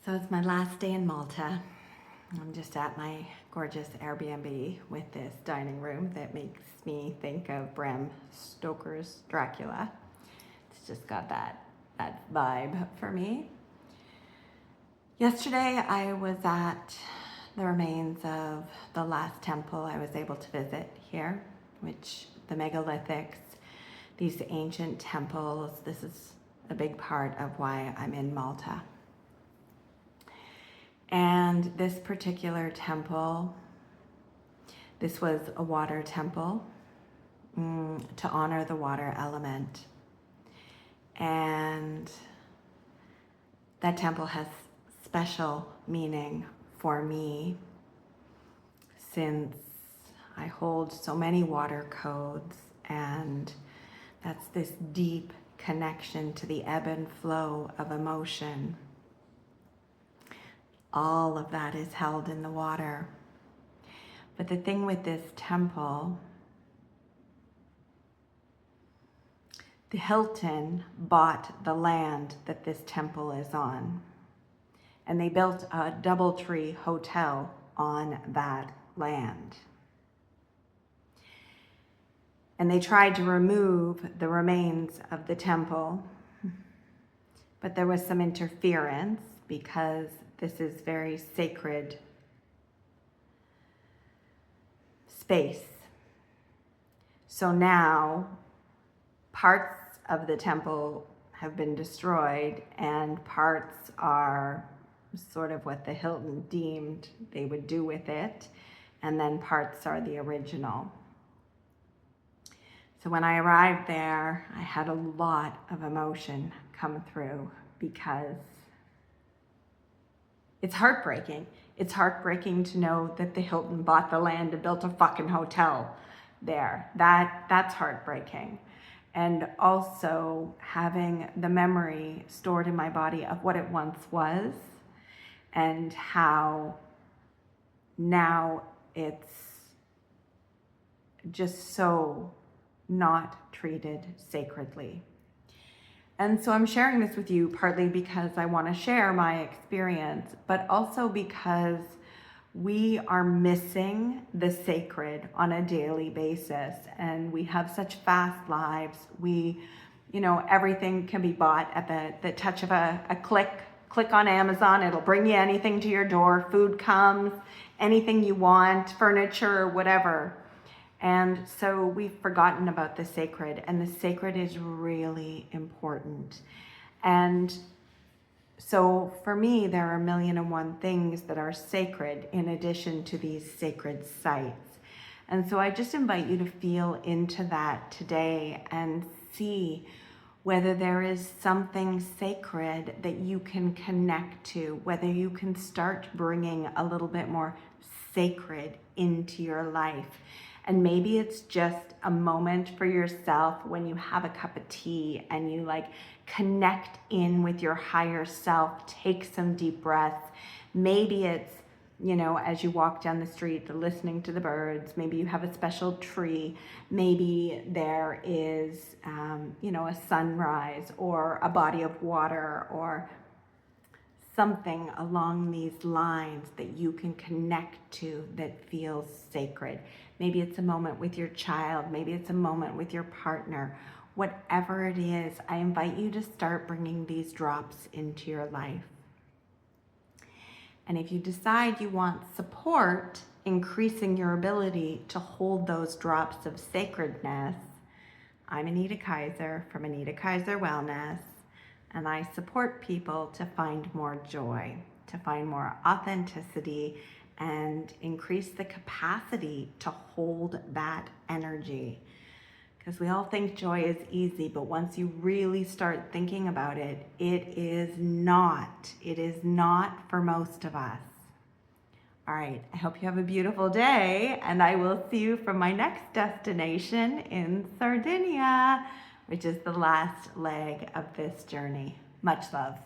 So it's my last day in Malta. I'm just at my gorgeous Airbnb with this dining room that makes me think of Bram Stoker's Dracula. It's just got that vibe for me. Yesterday I was at the remains of the last temple I was able to visit here, which the megalithics, these ancient temples, this is a big part of why I'm in Malta. And this particular temple, this was a water temple to honor the water element. And that temple has special meaning for me since I hold so many water codes, and that's this deep connection to the ebb and flow of emotion. All of that is held in the water. But the thing with this temple, the Hilton bought the land that this temple is on, and they built a DoubleTree hotel on that land. And they tried to remove the remains of the temple, but there was some interference because this is very sacred space. So now parts of the temple have been destroyed and parts are sort of what the Hilton deemed they would do with it, and then parts are the original. So when I arrived there, I had a lot of emotion come through because it's heartbreaking. It's heartbreaking to know that the Hilton bought the land and built a fucking hotel there. That's heartbreaking. And also having the memory stored in my body of what it once was and how now it's just so not treated sacredly. And so I'm sharing this with you partly because I want to share my experience, but also because we are missing the sacred on a daily basis, and we have such fast lives. Everything can be bought at the touch of a click. Click on Amazon, it'll bring you anything to your door. Food comes, anything you want, furniture, whatever. And so we've forgotten about the sacred, and the sacred is really important. And so for me, there are 1,000,001 things that are sacred in addition to these sacred sites. And so I just invite you to feel into that today and see whether there is something sacred that you can connect to, whether you can start bringing a little bit more sacred into your life. And maybe it's just a moment for yourself when you have a cup of tea and you connect in with your higher self, take some deep breaths. Maybe it's, as you walk down the street, listening to the birds. Maybe you have a special tree. Maybe there is, a sunrise or a body of water or something along these lines that you can connect to that feels sacred. Maybe it's a moment with your child. Maybe it's a moment with your partner. Whatever it is, I invite you to start bringing these drops into your life. And if you decide you want support, increasing your ability to hold those drops of sacredness, I'm Anita Kaiser from Anita Kaiser Wellness, and I support people to find more joy, to find more authenticity, and increase the capacity to hold that energy. Because we all think joy is easy, but once you really start thinking about it, it is not. It is not for most of us. All right, I hope you have a beautiful day, and I will see you from my next destination in Sardinia, which is the last leg of this journey. Much love.